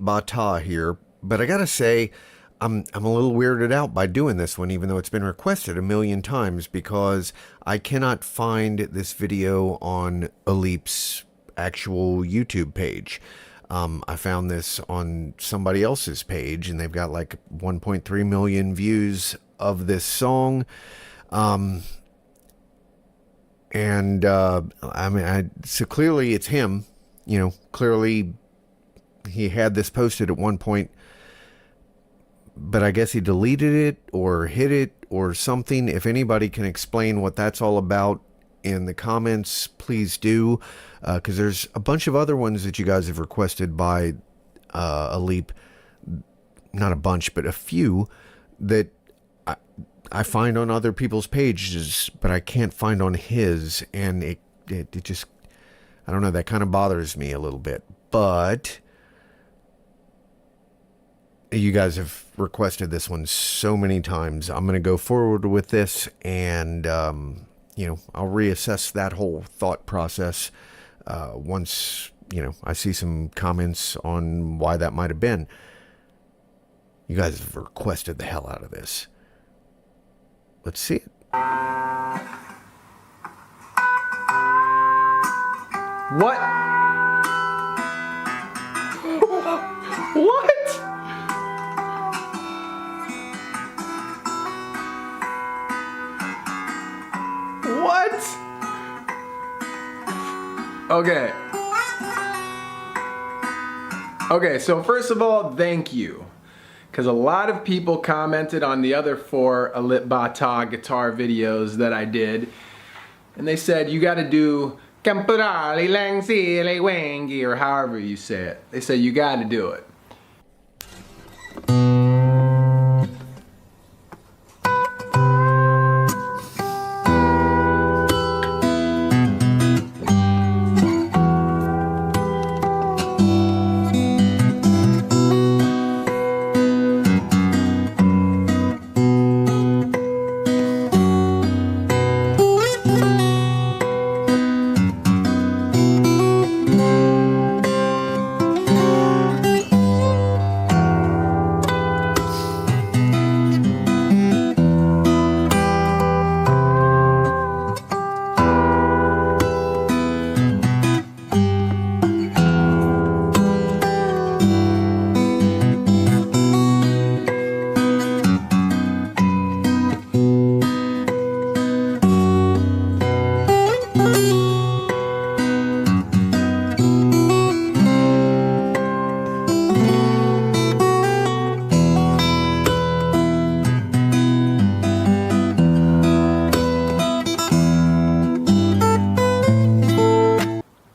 Bata here, but I gotta say, I'm a little weirded out by doing this one, even though it's been requested a million times, because I cannot find this video on Alip's actual YouTube page. I found this on somebody else's page, and they've got like 1.3 million views of this song. I mean, so clearly it's him. You know, clearly he had this posted at one point, but I guess he deleted it or hid it or something. If anybody can explain what that's all about in the comments, please do, because there's a bunch of other ones that you guys have requested by Alip. Not a bunch, but a few that I find on other people's pages, but I can't find on his, and it just, I don't know, that kind of bothers me a little bit. But you guys have requested this one so many times. I'm going to go forward with this, and you know, I'll reassess that whole thought process once, you know, I see some comments on why that might have been. You guys have requested the hell out of this. Let's see it. What? What? What? Okay. Okay, so first of all, thank you. Because a lot of people commented on the other 4 Alip Bata guitar videos that I did, and they said you gotta do Kamparali Langsi Le Wangi, or however you say it. They said you gotta do it.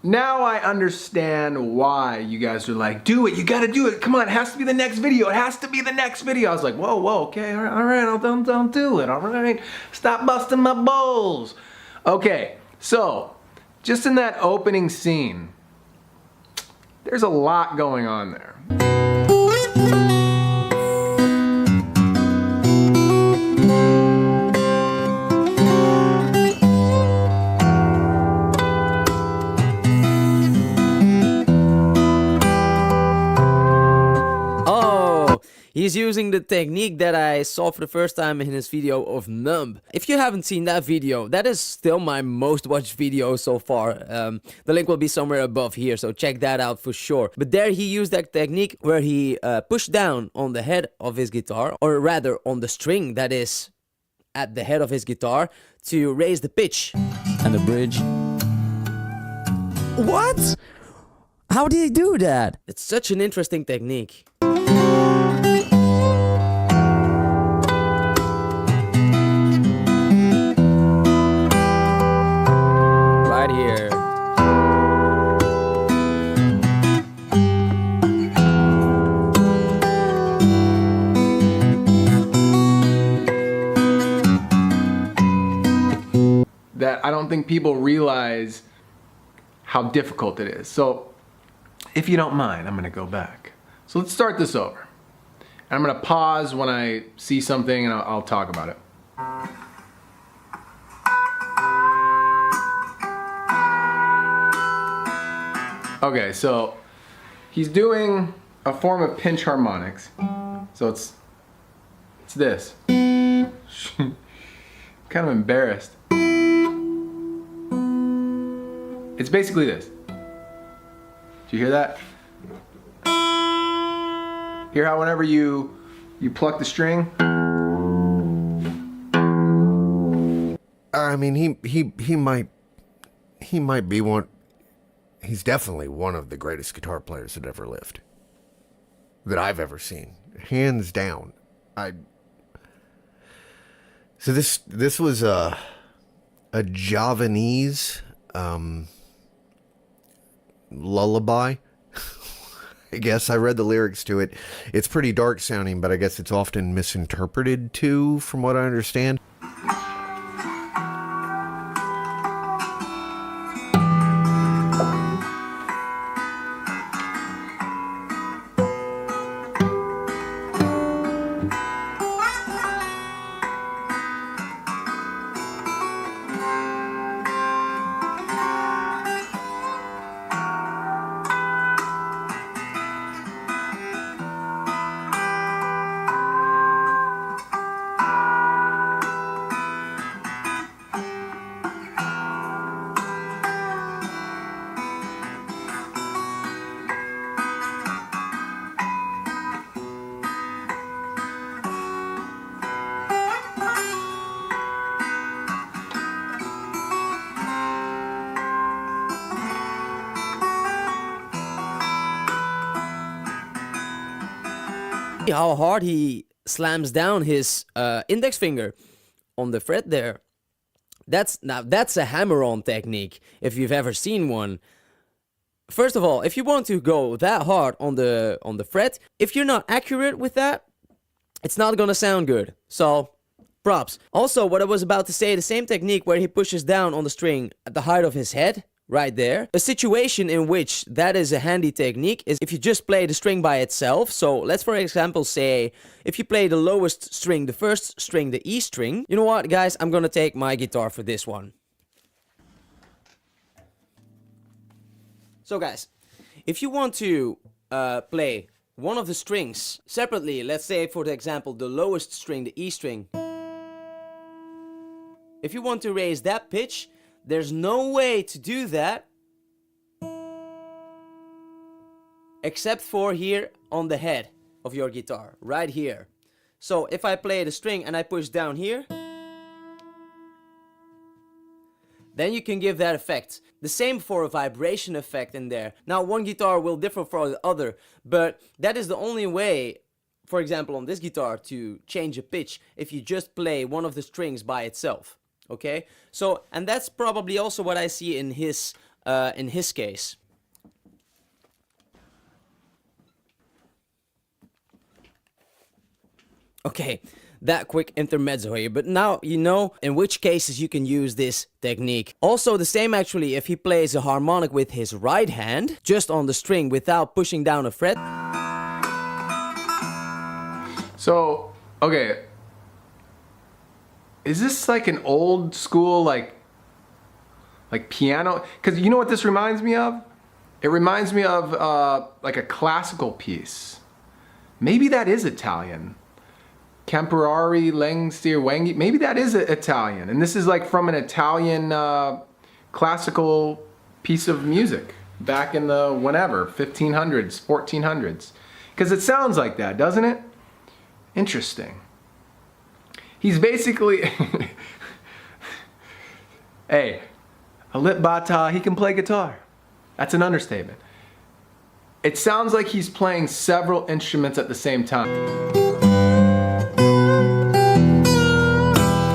Now I understand why you guys are like, do it, you gotta do it, come on, it has to be the next video, it has to be the next video. I was like, whoa, okay, all right, don't do it, all right? Stop busting my balls. Okay, so, just in that opening scene, there's a lot going on there. He's using the technique that I saw for the first time in his video of Numb. If you haven't seen that video, that is still my most watched video so far. The link will be somewhere above here, so check that out for sure. But there he used that technique where he pushed down on the head of his guitar, or rather on the string that is at the head of his guitar, to raise the pitch. And the bridge. What? How did he do that? It's such an interesting technique. That I don't think people realize how difficult it is. So if you don't mind, I'm gonna go back. So let's start this over. And I'm gonna pause when I see something and I'll talk about it. Okay, so he's doing a form of pinch harmonics. So it's this. Kind of embarrassed. It's basically this. Do you hear that? Hear how whenever you pluck the string? I mean, he might be one. He's definitely one of the greatest guitar players that ever lived, that I've ever seen, hands down. So this was a Javanese lullaby. I guess I read the lyrics to it. It's pretty dark sounding, but I guess it's often misinterpreted too, from what I understand. How hard he slams down his index finger on the fret there. That's a hammer-on technique, if you've ever seen one. First of all, if you want to go that hard on the fret, if you're not accurate with that, it's not gonna sound good. So, props. Also, what I was about to say, the same technique where he pushes down on the string at the height of his head, right there. A situation in which that is a handy technique is if you just play the string by itself. So let's for example say, if you play the lowest string, the first string, the E string. You know what, guys, I'm gonna take my guitar for this one. So guys, if you want to play one of the strings separately, let's say for the example the lowest string, the E string. If you want to raise that pitch, there's no way to do that except for here on the head of your guitar, right here. So if I play the string and I push down here, then you can give that effect. The same for a vibration effect in there. Now one guitar will differ from the other, but that is the only way, for example on this guitar, to change a pitch if you just play one of the strings by itself. Okay, so, and that's probably also what I see in his case. Okay, that quick intermezzo here, but now you know in which cases you can use this technique. Also the same actually if he plays a harmonic with his right hand, just on the string without pushing down a fret. So, okay. Is this like an old school like piano? Because you know what this reminds me of? It reminds me of like a classical piece. Maybe that is Italian. Camperari, Lengstier, Wangi. Maybe that is Italian. And this is like from an Italian classical piece of music back in the whenever, 1500s, 1400s. Because it sounds like that, doesn't it? Interesting. He's basically, hey, a lip bata, he can play guitar. That's an understatement. It sounds like he's playing several instruments at the same time.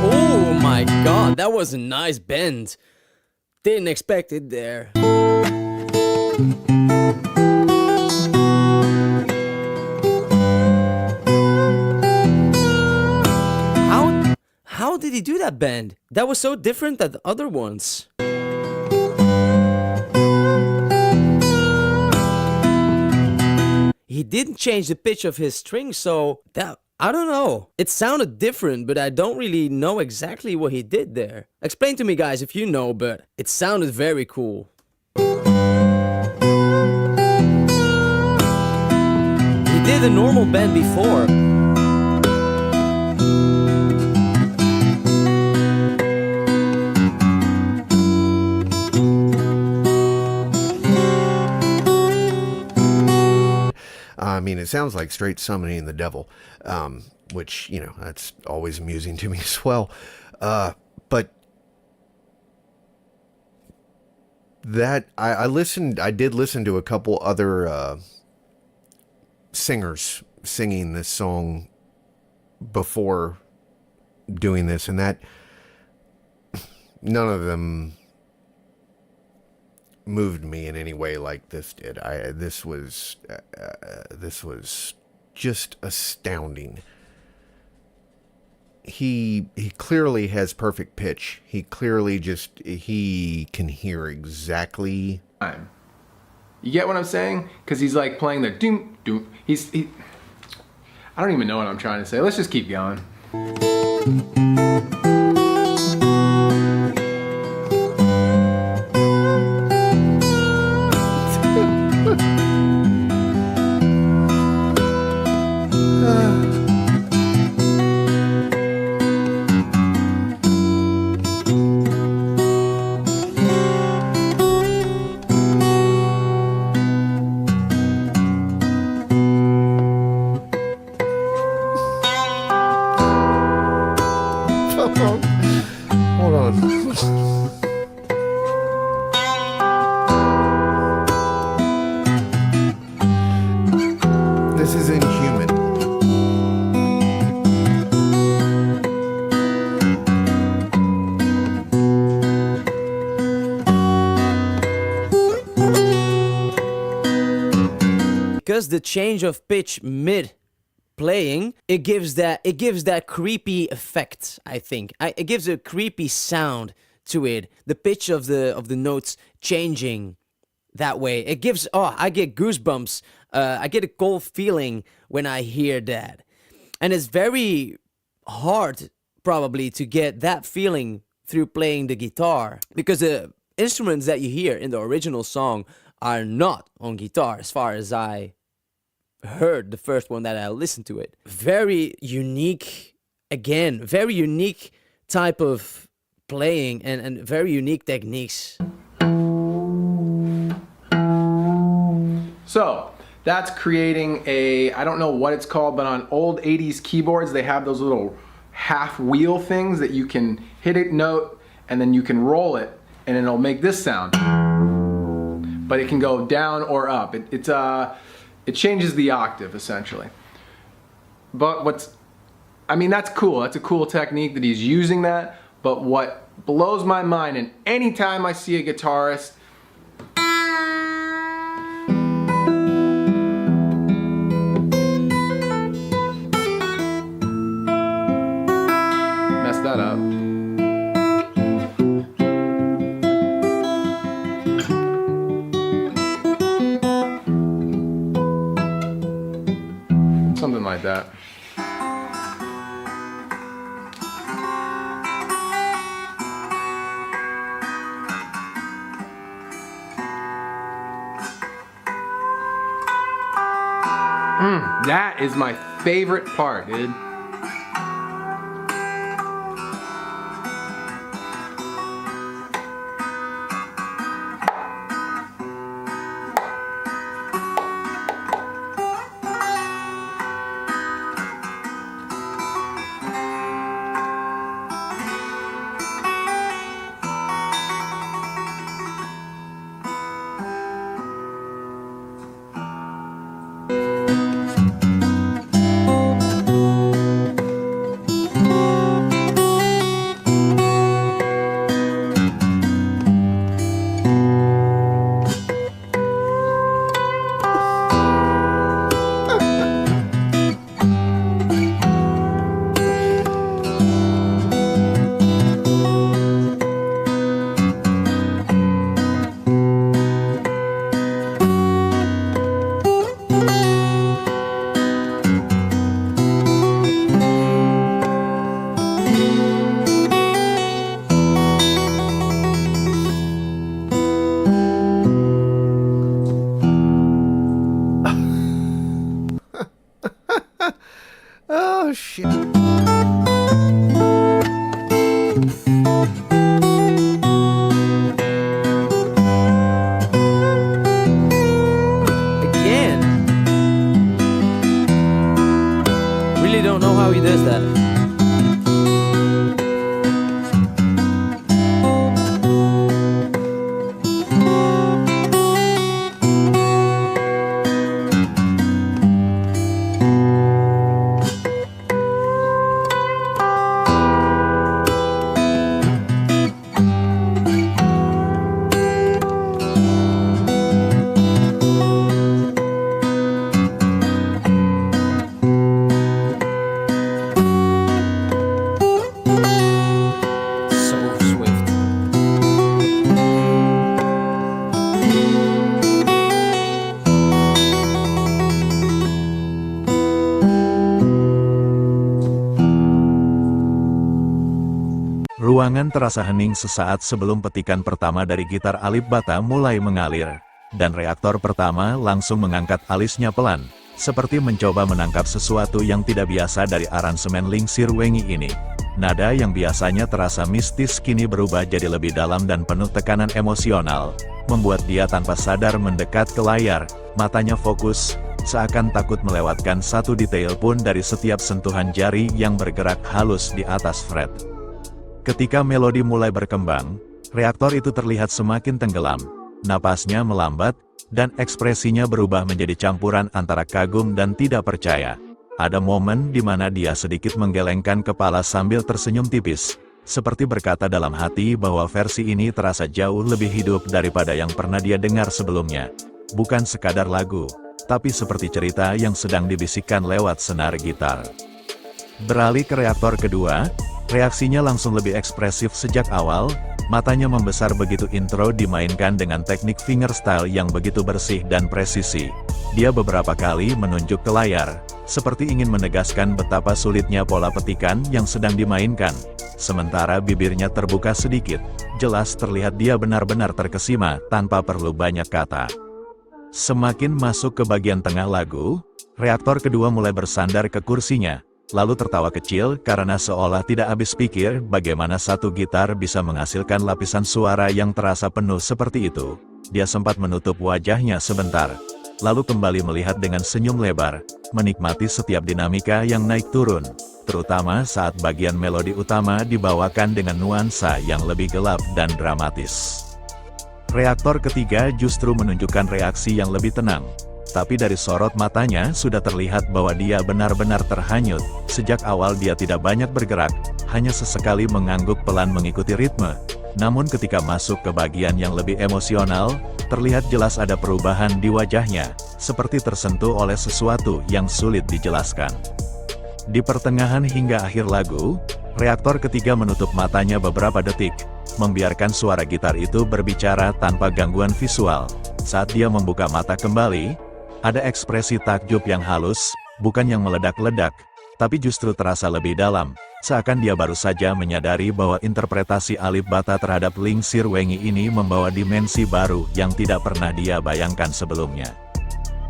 Oh my god, that was a nice bend. Didn't expect it there. How did he do that bend? That was so different than the other ones. He didn't change the pitch of his string, so that, I don't know. It sounded different, but I don't really know exactly what he did there. Explain to me guys if you know, but it sounded very cool. did a normal bend before. I mean, it sounds like straight summoning the devil, which, you know, that's always amusing to me as well. But that I did listen to a couple other singers singing this song before doing this, and that none of them moved me in any way like this did. This was just astounding. He clearly has perfect pitch. He can hear exactly. You get what I'm saying? Because he's like playing the doom doom. I don't even know what I'm trying to say. Let's just keep going. Hold on. This is inhuman. Because the change of pitch mid playing, it gives that creepy effect, I think. It gives a creepy sound to it. The pitch of the notes changing that way. It gives, I get goosebumps. I get a cold feeling when I hear that. And it's very hard probably to get that feeling through playing the guitar, because the instruments that you hear in the original song are not on guitar as far as I heard the first one that I listened to it. Very unique, again, very unique type of playing and very unique techniques. So that's creating I don't know what it's called, but on old 80s keyboards, they have those little half wheel things that you can hit a note and then you can roll it and it'll make this sound. But it can go down or up. It changes the octave, essentially. But that's cool. That's a cool technique that he's using that. But what blows my mind, and anytime I see a guitarist mess that up. Something like that. That is my favorite part, dude. Ruangan terasa hening sesaat sebelum petikan pertama dari gitar Alip Bata mulai mengalir, dan reaktor pertama langsung mengangkat alisnya pelan, seperti mencoba menangkap sesuatu yang tidak biasa dari aransemen Lingsir Wengi ini. Nada yang biasanya terasa mistis kini berubah jadi lebih dalam dan penuh tekanan emosional, membuat dia tanpa sadar mendekat ke layar, matanya fokus, seakan takut melewatkan satu detail pun dari setiap sentuhan jari yang bergerak halus di atas fret. Ketika melodi mulai berkembang, reaktor itu terlihat semakin tenggelam, napasnya melambat, dan ekspresinya berubah menjadi campuran antara kagum dan tidak percaya. Ada momen di mana dia sedikit menggelengkan kepala sambil tersenyum tipis, seperti berkata dalam hati bahwa versi ini terasa jauh lebih hidup daripada yang pernah dia dengar sebelumnya. Bukan sekadar lagu, tapi seperti cerita yang sedang dibisikkan lewat senar gitar. Beralih ke reaktor kedua, reaksinya langsung lebih ekspresif sejak awal, matanya membesar begitu intro dimainkan dengan teknik fingerstyle yang begitu bersih dan presisi. Dia beberapa kali menunjuk ke layar, seperti ingin menegaskan betapa sulitnya pola petikan yang sedang dimainkan. Sementara bibirnya terbuka sedikit, jelas terlihat dia benar-benar terkesima tanpa perlu banyak kata. Semakin masuk ke bagian tengah lagu, reaktor kedua mulai bersandar ke kursinya, lalu tertawa kecil karena seolah tidak habis pikir bagaimana satu gitar bisa menghasilkan lapisan suara yang terasa penuh seperti itu. Dia sempat menutup wajahnya sebentar, lalu kembali melihat dengan senyum lebar, menikmati setiap dinamika yang naik turun, terutama saat bagian melodi utama dibawakan dengan nuansa yang lebih gelap dan dramatis. Reaktor ketiga justru menunjukkan reaksi yang lebih tenang, tapi dari sorot matanya sudah terlihat bahwa dia benar-benar terhanyut. Sejak awal dia tidak banyak bergerak, hanya sesekali mengangguk pelan mengikuti ritme. Namun ketika masuk ke bagian yang lebih emosional, terlihat jelas ada perubahan di wajahnya, seperti tersentuh oleh sesuatu yang sulit dijelaskan. Di pertengahan hingga akhir lagu, reaktor ketiga menutup matanya beberapa detik, membiarkan suara gitar itu berbicara tanpa gangguan visual. Saat dia membuka mata kembali, ada ekspresi takjub yang halus, bukan yang meledak-ledak, tapi justru terasa lebih dalam, seakan dia baru saja menyadari bahwa interpretasi Alip Bata terhadap Lingsir Wengi ini membawa dimensi baru yang tidak pernah dia bayangkan sebelumnya.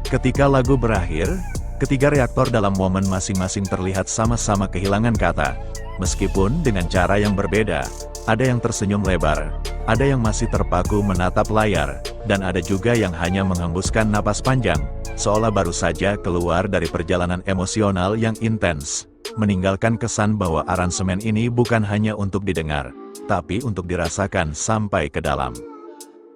Ketika lagu berakhir, ketiga reaktor dalam momen masing-masing terlihat sama-sama kehilangan kata, meskipun dengan cara yang berbeda. Ada yang tersenyum lebar, ada yang masih terpaku menatap layar, dan ada juga yang hanya menghembuskan napas panjang, seolah baru saja keluar dari perjalanan emosional yang intens, meninggalkan kesan bahwa aransemen ini bukan hanya untuk didengar, tapi untuk dirasakan sampai ke dalam.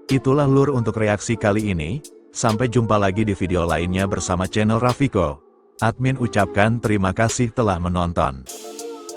Itulah lur untuk reaksi kali ini, sampai jumpa lagi di video lainnya bersama channel Rafiko. Admin ucapkan terima kasih telah menonton.